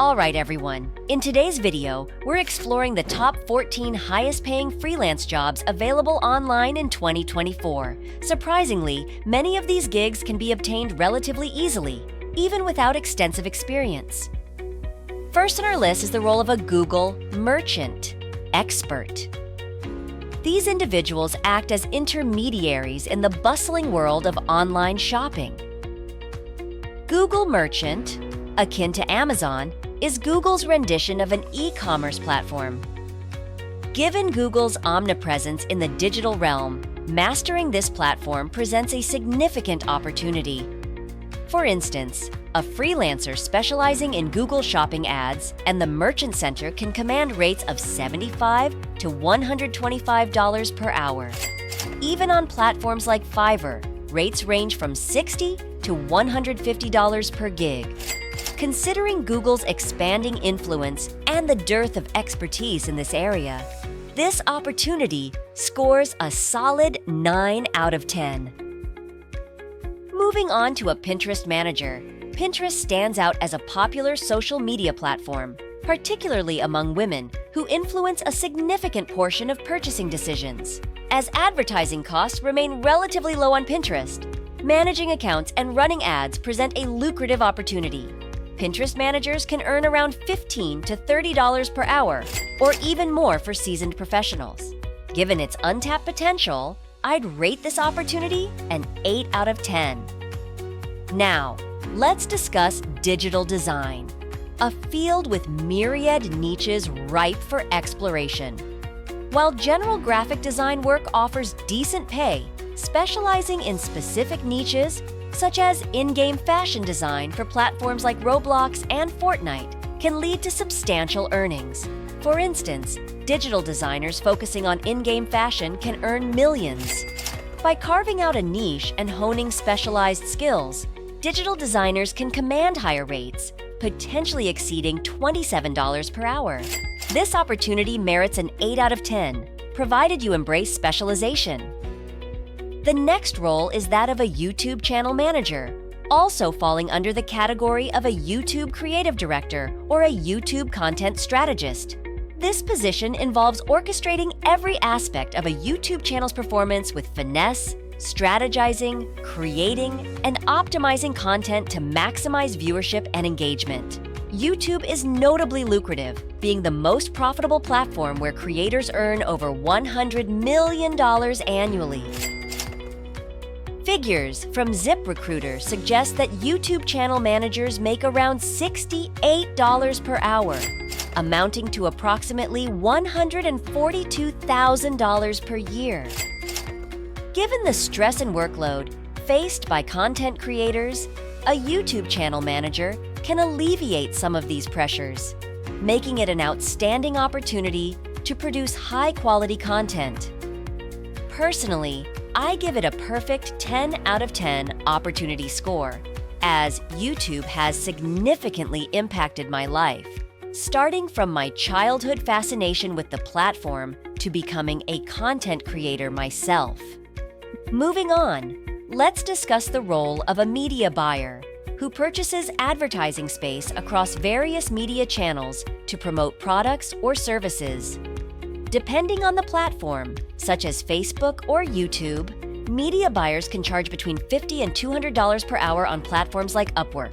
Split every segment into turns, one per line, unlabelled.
Alright everyone, in today's video, we're exploring the top 14 highest paying freelance jobs available online in 2024. Surprisingly, many of these gigs can be obtained relatively easily, even without extensive experience. First on our list is the role of a Google Merchant Expert. These individuals act as intermediaries in the bustling world of online shopping. Google Merchant, akin to Amazon, is Google's rendition of an e-commerce platform. Given Google's omnipresence in the digital realm, mastering this platform presents a significant opportunity. For instance, a freelancer specializing in Google Shopping ads and the Merchant Center can command rates of $75 to $125 per hour. Even on platforms like Fiverr, rates range from $60 to $150 per gig. Considering Google's expanding influence and the dearth of expertise in this area, this opportunity scores a solid 9 out of 10. Moving on to a Pinterest manager, Pinterest stands out as a popular social media platform, particularly among women who influence a significant portion of purchasing decisions. As advertising costs remain relatively low on Pinterest, managing accounts and running ads present a lucrative opportunity. Pinterest managers can earn around $15 to $30 per hour, or even more for seasoned professionals. Given its untapped potential, I'd rate this opportunity an 8 out of 10. Now, let's discuss digital design, a field with myriad niches ripe for exploration. While general graphic design work offers decent pay, specializing in specific niches, such as in-game fashion design for platforms like Roblox and Fortnite, can lead to substantial earnings. For instance, digital designers focusing on in-game fashion can earn millions. By carving out a niche and honing specialized skills, digital designers can command higher rates, potentially exceeding $27 per hour. This opportunity merits an 8 out of 10, provided you embrace specialization. The next role is that of a YouTube channel manager, also falling under the category of a YouTube creative director or a YouTube content strategist. This position involves orchestrating every aspect of a YouTube channel's performance with finesse, strategizing, creating, and optimizing content to maximize viewership and engagement. YouTube is notably lucrative, being the most profitable platform where creators earn over $100 million annually. Figures from ZipRecruiter suggest that YouTube channel managers make around $68 per hour, amounting to approximately $142,000 per year. Given the stress and workload faced by content creators, a YouTube channel manager can alleviate some of these pressures, making it an outstanding opportunity to produce high-quality content. Personally, I give it a perfect 10 out of 10 opportunity score, as YouTube has significantly impacted my life, starting from my childhood fascination with the platform to becoming a content creator myself. Moving on, let's discuss the role of a media buyer who purchases advertising space across various media channels to promote products or services. Depending on the platform, such as Facebook or YouTube, media buyers can charge between $50 and $200 per hour on platforms like Upwork.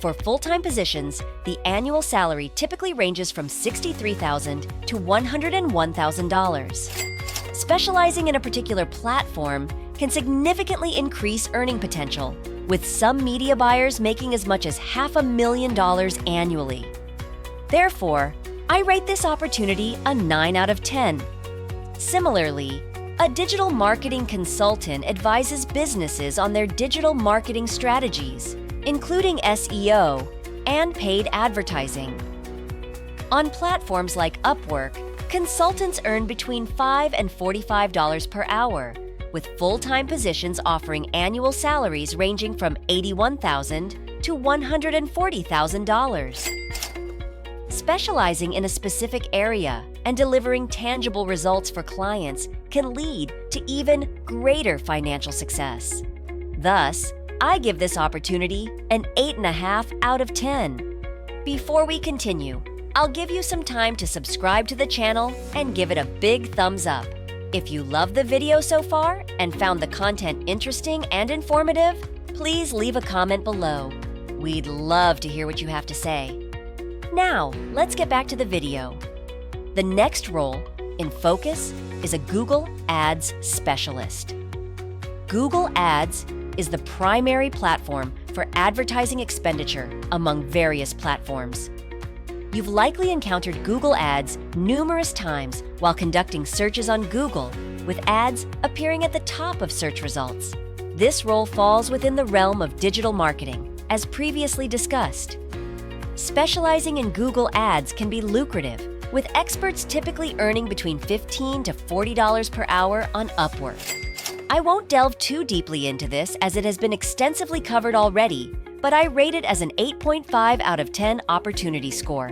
For full-time positions, the annual salary typically ranges from $63,000 to $101,000. Specializing in a particular platform can significantly increase earning potential, with some media buyers making as much as $500,000 annually. Therefore, I rate this opportunity a 9 out of 10. Similarly, a digital marketing consultant advises businesses on their digital marketing strategies, including SEO and paid advertising. On platforms like Upwork, consultants earn between $5 and $45 per hour, with full-time positions offering annual salaries ranging from $81,000 to $140,000. Specializing in a specific area and delivering tangible results for clients can lead to even greater financial success. Thus, I give this opportunity an 8.5 out of 10. Before we continue, I'll give you some time to subscribe to the channel and give it a big thumbs up. If you love the video so far and found the content interesting and informative, please leave a comment below. We'd love to hear what you have to say. Now, let's get back to the video. The next role in focus is a Google Ads specialist. Google Ads is the primary platform for advertising expenditure among various platforms. You've likely encountered Google Ads numerous times while conducting searches on Google, with ads appearing at the top of search results. This role falls within the realm of digital marketing, as previously discussed. Specializing in Google Ads can be lucrative, with experts typically earning between $15 to $40 per hour on Upwork. I won't delve too deeply into this as it has been extensively covered already, but I rate it as an 8.5 out of 10 opportunity score.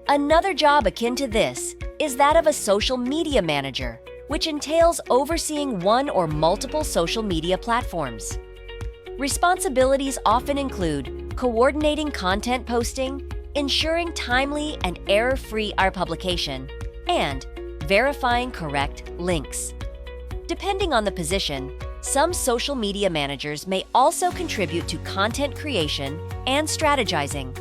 Another job akin to this is that of a social media manager, which entails overseeing one or multiple social media platforms. Responsibilities often include coordinating content posting, ensuring timely and error-free our publication, and verifying correct links. Depending on the position, some social media managers may also contribute to content creation and strategizing.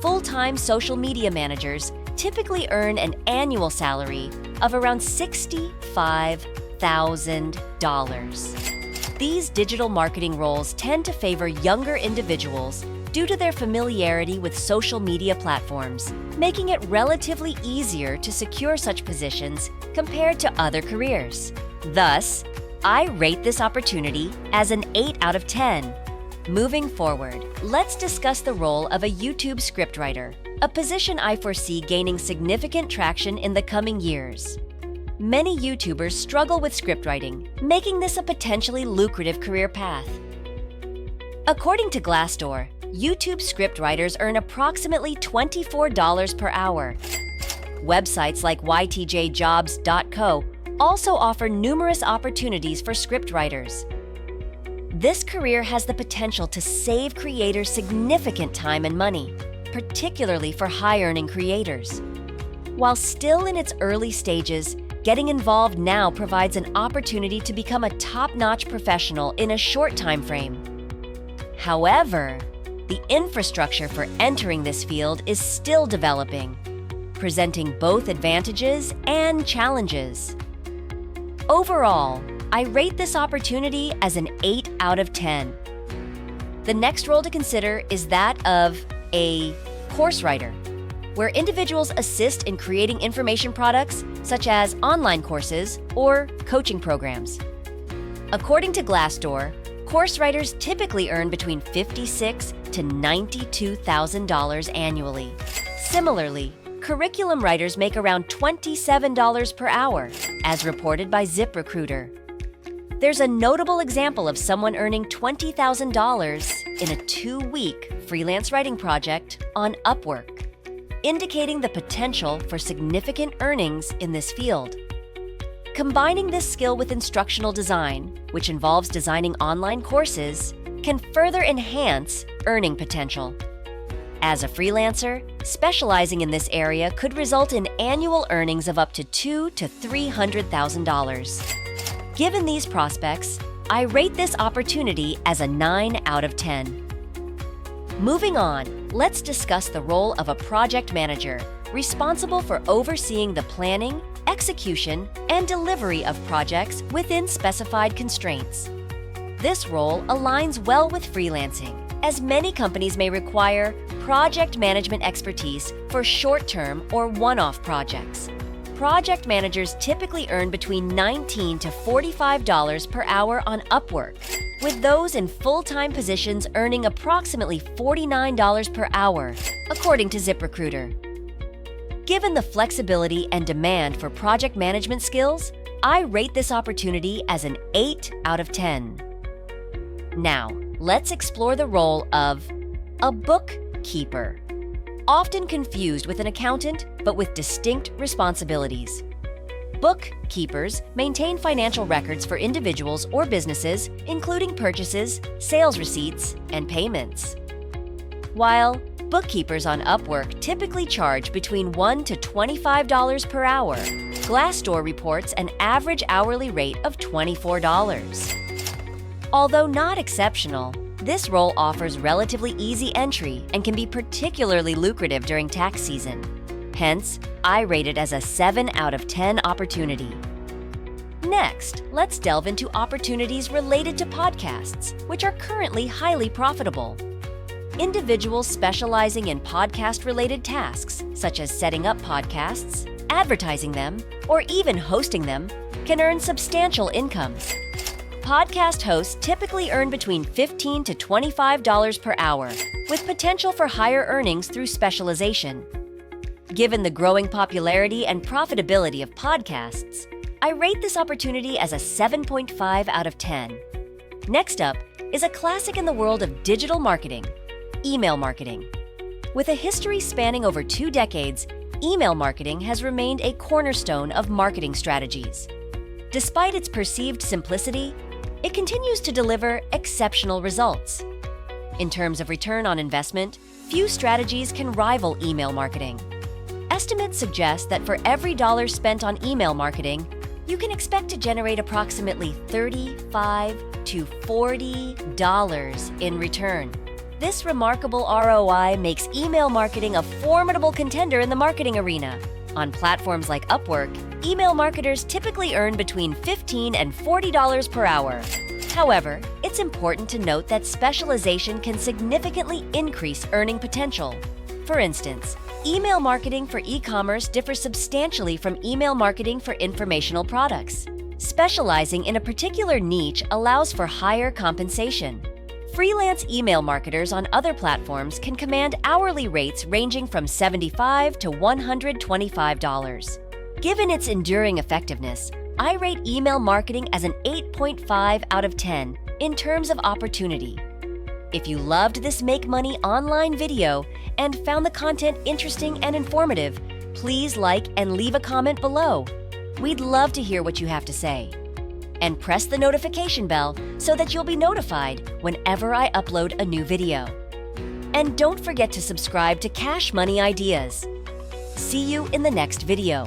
Full-time social media managers typically earn an annual salary of around $65,000. These digital marketing roles tend to favor younger individuals due to their familiarity with social media platforms, making it relatively easier to secure such positions compared to other careers. Thus, I rate this opportunity as an 8 out of 10. Moving forward, let's discuss the role of a YouTube scriptwriter, a position I foresee gaining significant traction in the coming years. Many YouTubers struggle with scriptwriting, making this a potentially lucrative career path. According to Glassdoor, YouTube scriptwriters earn approximately $24 per hour. Websites like ytjjobs.co also offer numerous opportunities for scriptwriters. This career has the potential to save creators significant time and money, particularly for high-earning creators. While still in its early stages, getting involved now provides an opportunity to become a top-notch professional in a short time frame. However, the infrastructure for entering this field is still developing, presenting both advantages and challenges. Overall, I rate this opportunity as an 8 out of 10. The next role to consider is that of a course writer, where individuals assist in creating information products such as online courses or coaching programs. According to Glassdoor, course writers typically earn between $56,000 to $92,000 annually. Similarly, curriculum writers make around $27 per hour, as reported by ZipRecruiter. There's a notable example of someone earning $20,000 in a 2-week freelance writing project on Upwork, indicating the potential for significant earnings in this field. Combining this skill with instructional design, which involves designing online courses, can further enhance earning potential. As a freelancer, specializing in this area could result in annual earnings of up to $200,000 to $300,000. Given these prospects, I rate this opportunity as a 9 out of 10. Moving on, let's discuss the role of a project manager, responsible for overseeing the planning, execution, and delivery of projects within specified constraints. This role aligns well with freelancing, as many companies may require project management expertise for short-term or one-off projects. Project managers typically earn between $19 to $45 per hour on Upwork, with those in full-time positions earning approximately $49 per hour, according to ZipRecruiter. Given the flexibility and demand for project management skills, I rate this opportunity as an 8 out of 10. Now, let's explore the role of a bookkeeper. Often confused with an accountant, but with distinct responsibilities. Bookkeepers maintain financial records for individuals or businesses, including purchases, sales receipts, and payments. While Bookkeepers on Upwork typically charge between $1 to $25 per hour. Glassdoor reports an average hourly rate of $24. Although not exceptional, this role offers relatively easy entry and can be particularly lucrative during tax season. Hence, I rate it as a 7 out of 10 opportunity. Next, let's delve into opportunities related to podcasts, which are currently highly profitable. Individuals specializing in podcast-related tasks, such as setting up podcasts, advertising them, or even hosting them, can earn substantial incomes. Podcast hosts typically earn between $15 to $25 per hour, with potential for higher earnings through specialization. Given the growing popularity and profitability of podcasts, I rate this opportunity as a 7.5 out of 10. Next up is a classic in the world of digital marketing: email marketing. With a history spanning over 2 decades, email marketing has remained a cornerstone of marketing strategies. Despite its perceived simplicity, it continues to deliver exceptional results. In terms of return on investment, few strategies can rival email marketing. Estimates suggest that for every dollar spent on email marketing, you can expect to generate approximately $35 to $40 in return. This remarkable ROI makes email marketing a formidable contender in the marketing arena. On platforms like Upwork, email marketers typically earn between $15 and $40 per hour. However, it's important to note that specialization can significantly increase earning potential. For instance, email marketing for e-commerce differs substantially from email marketing for informational products. Specializing in a particular niche allows for higher compensation. Freelance email marketers on other platforms can command hourly rates ranging from $75 to $125. Given its enduring effectiveness, I rate email marketing as an 8.5 out of 10 in terms of opportunity. If you loved this Make Money online video and found the content interesting and informative, please like and leave a comment below. We'd love to hear what you have to say. And press the notification bell so that you'll be notified whenever I upload a new video. And don't forget to subscribe to Cash Money Ideas. See you in the next video.